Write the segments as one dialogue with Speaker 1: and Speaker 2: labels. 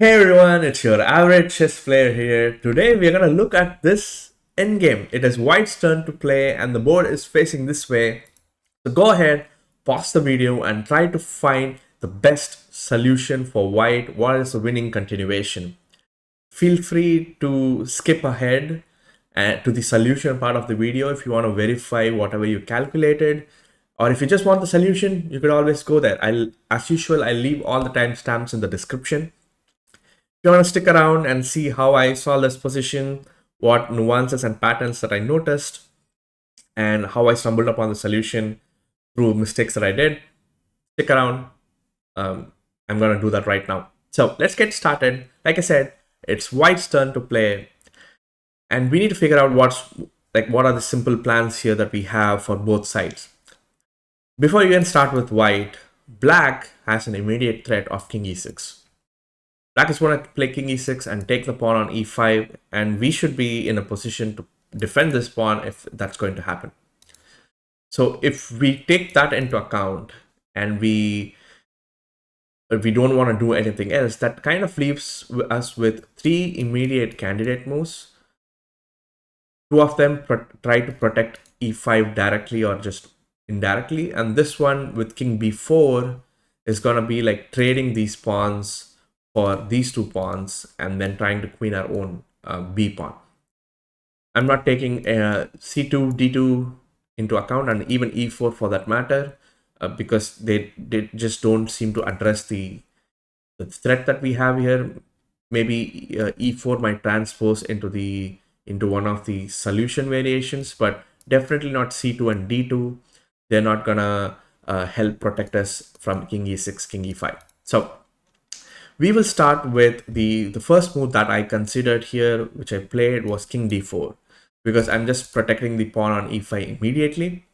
Speaker 1: Hey everyone, it's your average chess player here. Today we're gonna look at this endgame. It is White's turn to play and the board is facing this way. So go ahead, pause the video and try to find the best solution for White. What is the winning continuation? Feel free to skip ahead to the solution part of the video if you want to verify whatever you calculated. Or if you just want the solution, you could always go there. As usual, I'll leave all the timestamps in the description. You want to stick around and see how I saw this position, what nuances and patterns that I noticed, and how I stumbled upon the solution through mistakes that I did, stick around. I'm going to do that right now. So let's get started. Like I said, it's White's turn to play, and we need to figure out what are the simple plans here that we have for both sides. Before you even start with White, Black has an immediate threat of King e6. Black is going to play King e6 and take the pawn on e5, and we should be in a position to defend this pawn if that's going to happen. So if we take that into account and we don't want to do anything else, that kind of leaves us with three immediate candidate moves. Two of them try to protect e5 directly or just indirectly, and this one with King b4 is going to be like trading these pawns for these two pawns and then trying to queen our own b pawn. I'm not taking c2, d2 into account, and even e4 for that matter, because they just don't seem to address the threat that we have here. Maybe e4 might transpose into one of the solution variations, but definitely not c2 and d2. They're not gonna help protect us from king e6, king e5. So we will start with the first move that I considered here, which I played, was king d4, because I'm just protecting the pawn on e5 immediately,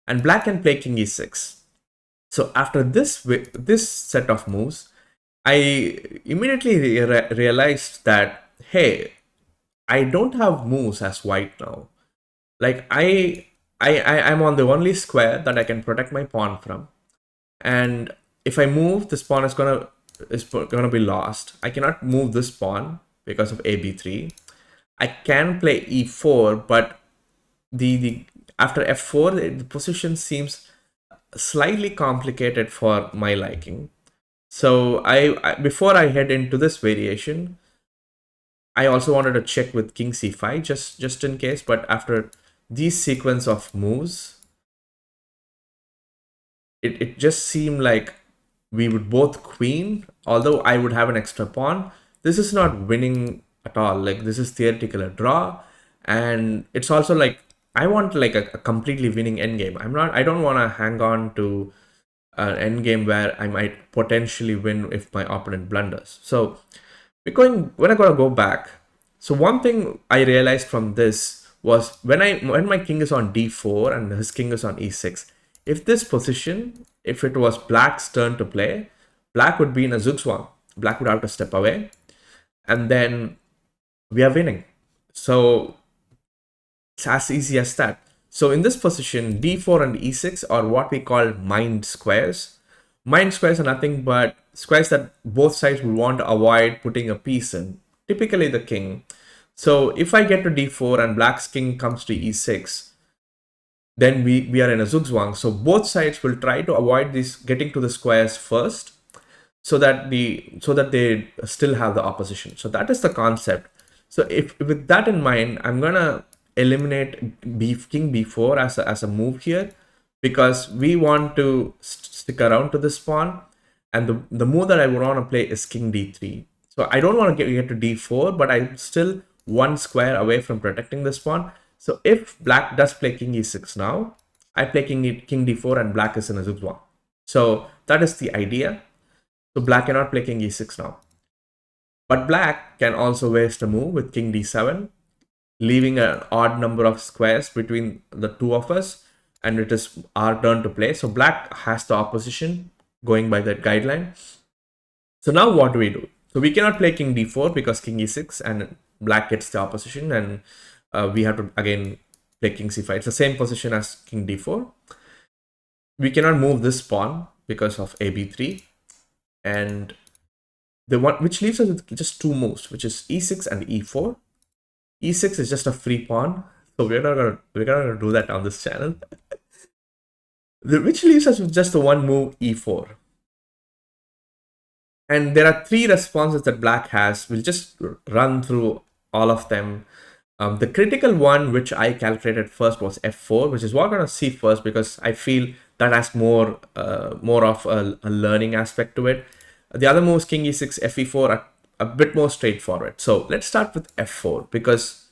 Speaker 1: and Black can play king e6. So after this set of moves, I immediately realized that, hey, I don't have moves as White now. Like I'm on the only square that I can protect my pawn from, and if I move, this pawn is gonna be lost. I cannot move this pawn because of ab3. I can play e4, but the after f4, the position seems slightly complicated for my liking. So before I head into this variation, I also wanted to check with king c5 just in case. But after these sequence of moves, it just seemed like we would both queen, although I would have an extra pawn. This is not winning at all. Like, this is theoretical a draw, and it's also like I want like a completely winning endgame. I don't want to hang on to an endgame where I might potentially win if my opponent blunders. So when I gotta go back. So one thing I realized from this was when my king is on d4 and his king is on e6, if this position, if it was Black's turn to play, Black would be in a zugzwang. Black would have to step away, and then we are winning. So it's as easy as that. So in this position, d4 and e6 are what we call mined squares. Mined squares are nothing but squares that both sides will want to avoid putting a piece in, typically the king. So if I get to d4 and Black's king comes to e6, then we are in a zugzwang. So both sides will try to avoid this getting to the squares first, so that they still have the opposition. So that is the concept. So if with that in mind, I'm gonna eliminate king b4 as a move here, because we want to stick around to this pawn, and the move that I would want to play is king d3. So I don't want to get to d4, but I'm still one square away from protecting this pawn. So if Black does play king e6 now, I play king d4 and Black is in a zugzwang. So that is the idea. So Black cannot play king e6 now. But Black can also waste a move with king d7, leaving an odd number of squares between the two of us, and it is our turn to play. So Black has the opposition going by that guideline. So now what do we do? So we cannot play king d4 because king e6 and Black gets the opposition, and we have to again play king c5. It's the same position as king d4. We cannot move this pawn because of ab3, and the one which leaves us with just two moves, which is e6 and e4. E6 is just a free pawn, so we're not gonna do that on this channel. Which leaves us with just the one move e4. And there are three responses that black has. We'll just run through all of them. The critical one, which I calculated first, was f4, which is what we're gonna see first because I feel that has more of a learning aspect to it. The other moves, king e6, fe4, are a bit more straightforward. So let's start with f4 because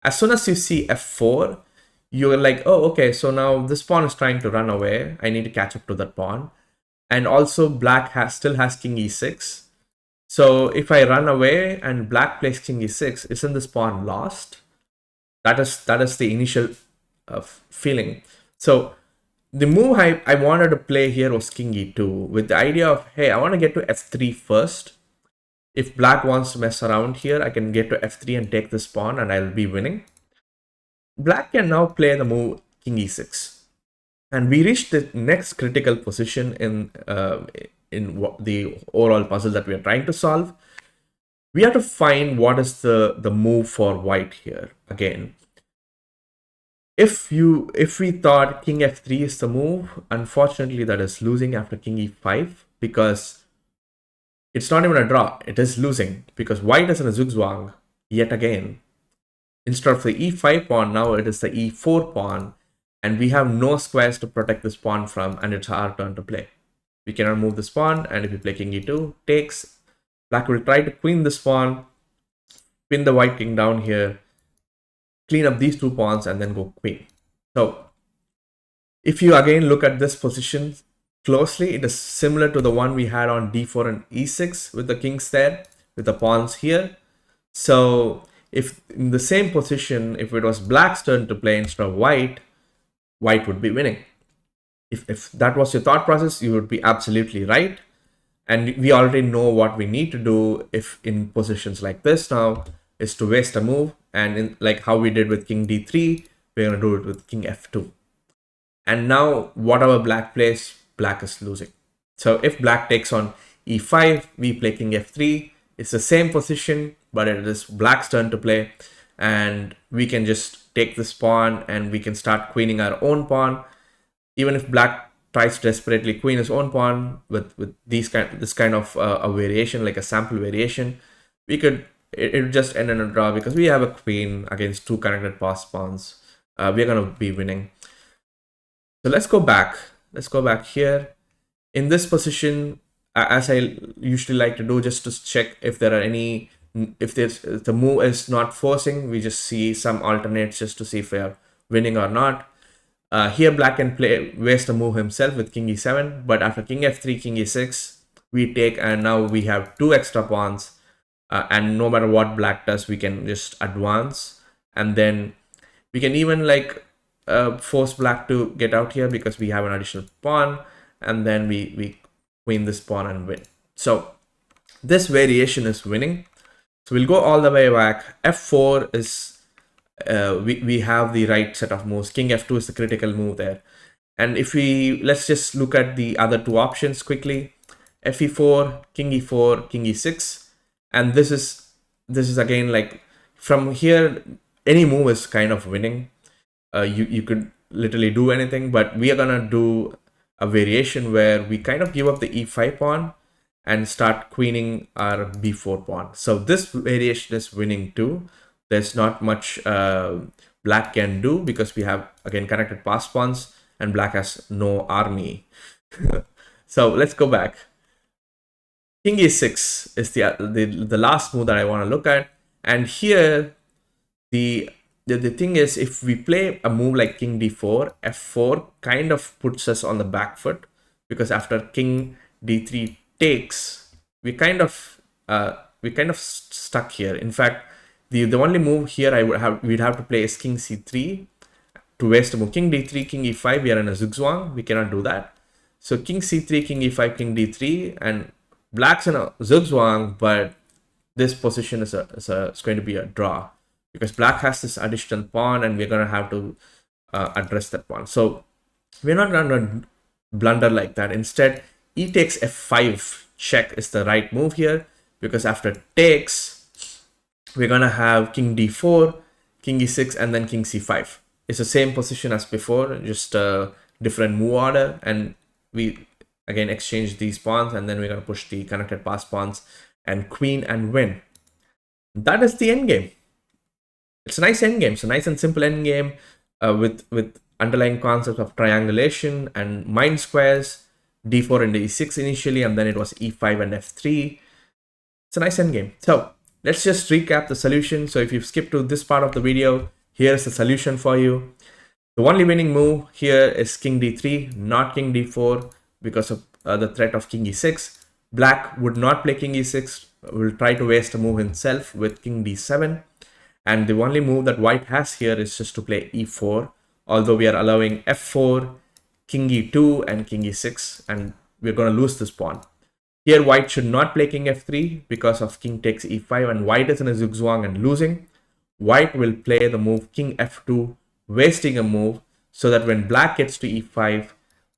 Speaker 1: as soon as you see f4, you're like, oh, okay, so now this pawn is trying to run away. I need to catch up to that pawn. And also black still has king e6. So if I run away and black plays king e6, isn't this pawn lost? That is the initial feeling. So the move I wanted to play here was king e2 with the idea of, hey, I want to get to f3 first. If black wants to mess around here, I can get to f3 and take this pawn and I'll be winning. Black can now play the move king e6. And we reached the next critical position in the overall puzzle that we are trying to solve. We have to find what is the move for white here again. If we thought king f3 is the move, unfortunately that is losing after king e5 because it's not even a draw. It is losing because white is in a zugzwang yet again. Instead of the e5 pawn, now it is the e4 pawn, and we have no squares to protect this pawn from, and it's our turn to play. We cannot move this pawn, and if we play king e2, takes. Black will try to queen this pawn, pin the white king down here, clean up these two pawns, and then go queen. So if you again look at this position closely, it is similar to the one we had on d4 and e6 with the kings there, with the pawns here. So if in the same position, if it was black's turn to play instead of white, white would be winning. If that was your thought process, you would be absolutely right. And we already know what we need to do if in positions like this now is to waste a move. And in like how we did with king d3, we're going to do it with king f2. And now whatever black plays, black is losing. So if black takes on e5, we play king f3. It's the same position, but it is black's turn to play. And we can just take this pawn and we can start queening our own pawn. Even if black tries to desperately queen his own pawn with this kind of a variation, like a sample variation, we could it would just end in a draw because we have a queen against two connected passed pawns. We're gonna be winning. So let's go back. Let's go back here. In this position, as I usually like to do, just to check if there are any, if the move is not forcing, we just see some alternates just to see if we are winning or not. Here black can waste a move himself with king e7, but after king f3, king e6, we take, and now we have two extra pawns, and no matter what black does, we can just advance, and then we can even like force black to get out here because we have an additional pawn, and then we queen this pawn and win. So this variation is winning. So we'll go all the way back. f4 is we have the right set of moves. King f2 is the critical move there. And if let's just look at the other two options quickly. fe4, king e4, king e6. And this is again like from here, any move is kind of winning. You could literally do anything, but we are gonna do a variation where we kind of give up the e5 pawn and start queening our b4 pawn. So this variation is winning too. There's not much black can do because we have again connected passed pawns and black has no army. So let's go back. King e6 is the last move that I want to look at, and here the thing is, if we play a move like king d4, f4 kind of puts us on the back foot because after king d3 takes, we kind of stuck here. In fact, the only move here we'd have to play is king c3 to waste a move. King d3, king e5, we are in a zugzwang, we cannot do that. So king c3, king e5, king d3, and black's in a zugzwang, but this position is going to be a draw because black has this additional pawn and we're going to have to address that pawn. So we're not going to blunder like that. Instead, e takes f5 check is the right move here because after takes, we're gonna have king d4, king e6, and then king c5. It's the same position as before, just a different move order, and we again exchange these pawns, and then we're gonna push the connected pass pawns and queen and win. That is the endgame. It's a nice endgame. It's a nice and simple endgame with underlying concepts of triangulation and mind squares, d4 and e6 initially, and then it was e5 and f3. It's a nice endgame. So let's just recap the solution. So if you've skipped to this part of the video, here's the solution for you. The only winning move here is king d3, not king d4, because of the threat of king e6. Black would not play king e6, will try to waste a move himself with king d7. And the only move that white has here is just to play e4, although we are allowing f4, king e2, and king e6, and we're going to lose this pawn. Here, white should not play king f3 because of king takes e5, and white is in a zugzwang and losing. White will play the move king f2, wasting a move, so that when black gets to e5,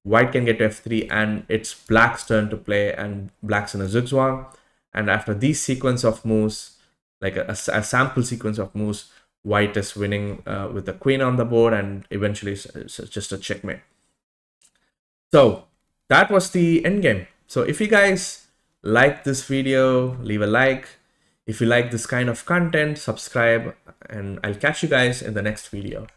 Speaker 1: white can get to f3, and it's black's turn to play, and black's in a zugzwang. And after these sequence of moves, like a sample sequence of moves, white is winning with the queen on the board, and eventually it's just a checkmate. So that was the endgame. So if you guys like this video, leave a like. If you like this kind of content, subscribe, and I'll catch you guys in the next video.